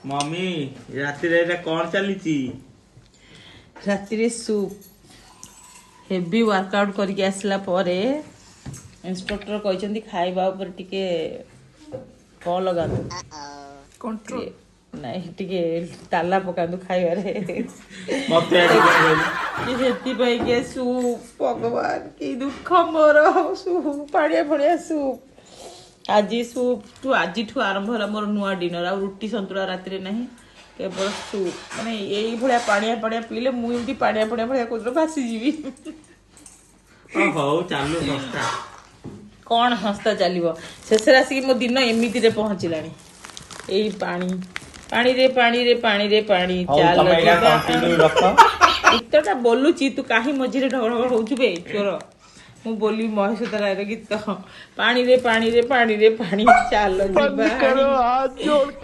mummy राति कौन चली राति सूप हेवी वर्कआउट करके आसला परे इंस्ट्रक्टर कहते खाइबा ऊपर टिके कौन लगा कंट्रोल नहीं टिके ताला पकातु खाइबारे के सूप भगवान की दुख मोर सूप पाड़िया फड़िया सूप आज सूप ठू आज आरंभ है मोर नुआ डिनर आ रुटी सन्तुला राति ना केवल सूप माने यही भाया पाड़िया पाड़िया पीले मुझे पाड़िया पाड़िया भाया कौन भासीजी हौ चालू हस्ता कौन हस्ता चलो शेष आसिक मो दिन एमती रे पहुँचला यही पानी पानी रे पानी रे पानी रे पानी चल गीतटा बोलुची तू कहीं मझे ढगढ़ हो चोर मु बोली महेश तार गीत पानी रे पानी रे पानी रे पानी चल